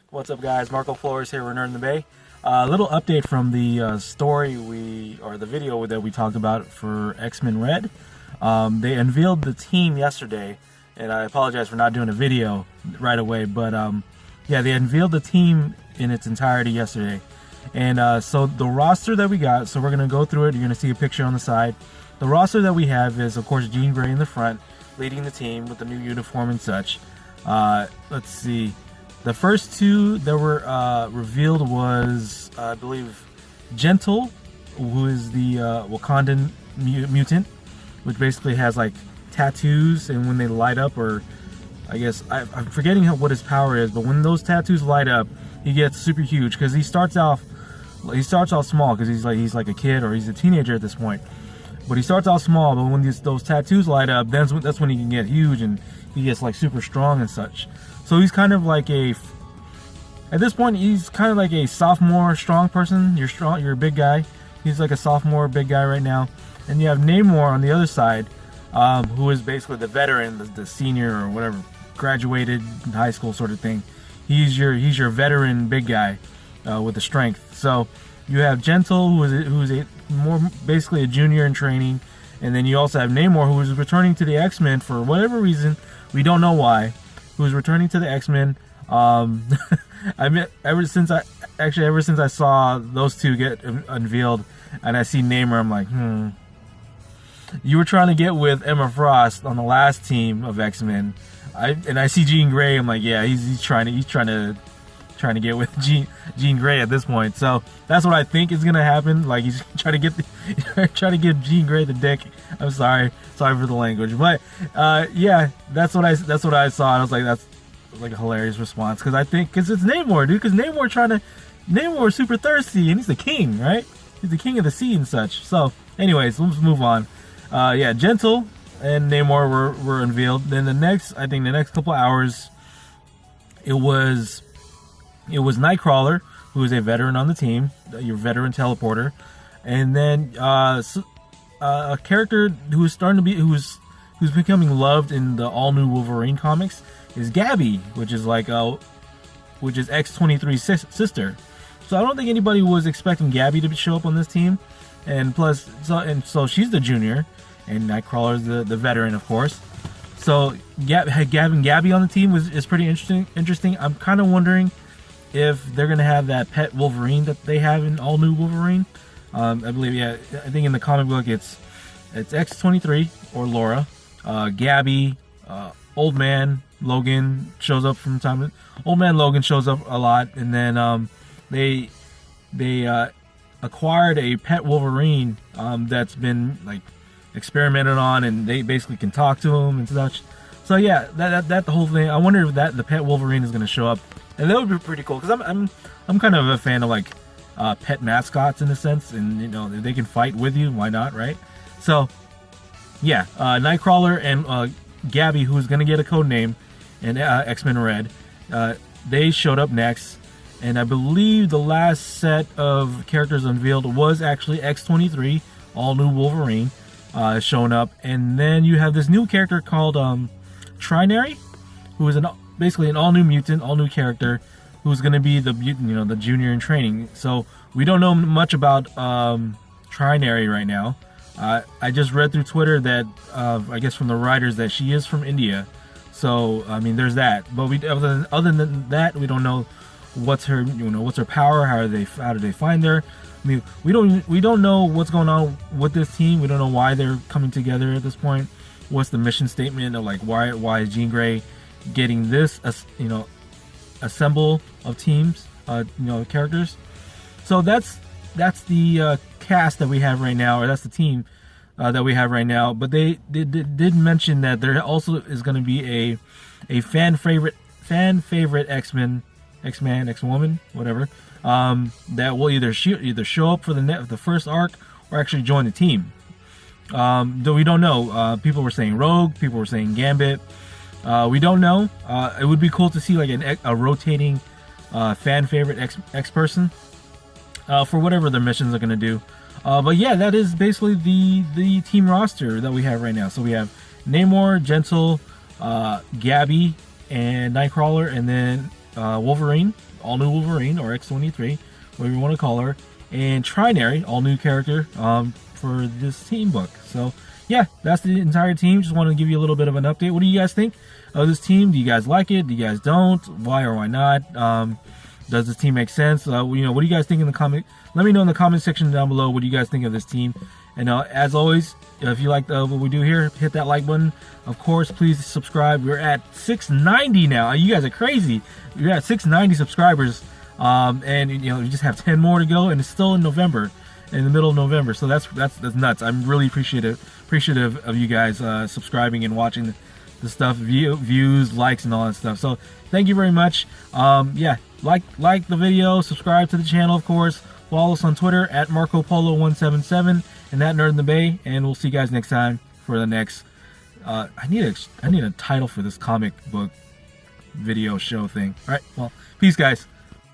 What's up, guys? Marco Flores here, Renner in the Bay. A little update from the the video that we talked about for X-Men Red. They unveiled the team yesterday, and I apologize for not doing a video right away, but yeah, they unveiled the team in its entirety yesterday. And so the roster that we got, so we're going to go through it. You're going to see a picture on the side. The roster that we have is, of course, Jean Grey in the front, leading the team with the new uniform and such. Let's see. The first two that were revealed was, I believe, Gentle, who is the Wakandan mutant, which basically has like tattoos, and when they light up, or I guess I'm forgetting what his power is, but when those tattoos light up, he gets super huge because he starts off small because he's like a kid, or he's a teenager at this point. But he starts out small, but when those tattoos light up, that's when he can get huge, and he gets like super strong and such. So he's kind of like at this point, he's kind of like a sophomore strong person. You're a big guy. He's like a sophomore big guy right now. And you have Namor on the other side, who is basically the veteran, the senior or whatever, graduated in high school sort of thing. He's your veteran big guy with the strength. So you have Gentle, who's basically a junior in training, and then you also have Namor, who is returning to the X-Men for whatever reason. We don't know why. Who's returning to the X-Men. I mean, ever since I saw those two get unveiled, and I see Namor, I'm like, You were trying to get with Emma Frost on the last team of X-Men. I see Jean Grey, I'm like, yeah, he's trying to get with Jean Grey at this point. So that's what I think is gonna happen. Like, he's trying to give Jean Grey the dick. I'm sorry for the language, but yeah, that's what I saw. And I was like, that's like a hilarious response, because it's Namor, dude. Because Namor is super thirsty, and he's the king, right? He's the king of the sea and such. So, anyways, let's move on. Yeah, Gentle and Namor were unveiled. Then the next couple hours, it was Nightcrawler, who is a veteran on the team, your veteran teleporter, and then a character who's becoming loved in the all new Wolverine comics is Gabby, which is X-23's sister. So I don't think anybody was expecting Gabby to show up on this team, and so she's the junior, and Nightcrawler's the veteran, of course. So having Gabby on the team is pretty interesting. I'm kind of wondering if they're gonna have that pet Wolverine that they have in all new Wolverine. I believe, yeah, I think in the comic book it's X-23 or Laura. Gabby, Old Man Logan shows up from time to time. Old Man Logan shows up a lot, and then they acquired a pet Wolverine that's been like experimented on, and they basically can talk to him and such. So yeah, that the whole thing. I wonder if the pet Wolverine is gonna show up, and that would be pretty cool, because I'm kind of a fan of like pet mascots in a sense, and you know, they can fight with you. Why not, right? So yeah, Nightcrawler and Gabby, who's gonna get a code name in X-Men Red, they showed up next, and I believe the last set of characters unveiled was actually X-23, all new Wolverine, showing up, and then you have this new character called Trinary, who is basically an all new mutant, all new character, who's going to be the junior in training. So we don't know much about Trinary right now. I just read through Twitter that I guess from the writers that she is from India. So I mean, there's that. But other than that, we don't know what's her power. How do they find her? I mean, we don't know what's going on with this team. We don't know why they're coming together at this point. What's the mission statement of like why is Jean Grey getting this assemble of teams, characters? So that's the cast that we have right now, or that's the team that we have right now. But they did mention that there also is going to be a fan favorite X-Man, X-Woman, whatever, that will either show up for the first arc or actually join the team. Though we don't know. People were saying Rogue, people were saying Gambit. We don't know. It would be cool to see like a rotating fan favorite X person for whatever their missions are going to do. But yeah, that is basically the team roster that we have right now. So we have Namor, Gentle, Gabby, and Nightcrawler, and then Wolverine, all new Wolverine, or X-23, whatever you want to call her, and Trinary, all new character for this team book. So yeah, that's the entire team. Just wanted to give you a little bit of an update. What do you guys think of this team? Do you guys like it? Do you guys don't? Why or why not? Does this team make sense? What do you guys think in the comment? Let me know in the comment section down below. What do you guys think of this team? And as always, if you like what we do here, hit that like button. Of course, please subscribe. We're at 690 now. You guys are crazy. We're at 690 subscribers, and you just have 10 more to go, and it's still in November, in the middle of November. So that's nuts. I'm really appreciative of you guys subscribing and watching the stuff, views, likes, and all that stuff. So thank you very much. Yeah, like the video, subscribe to the channel, of course. Follow us on Twitter at Marco Polo 177 and that Nerd in the Bay. And we'll see you guys next time for the next. I need a title for this comic book video show thing. All right. Well, peace, guys.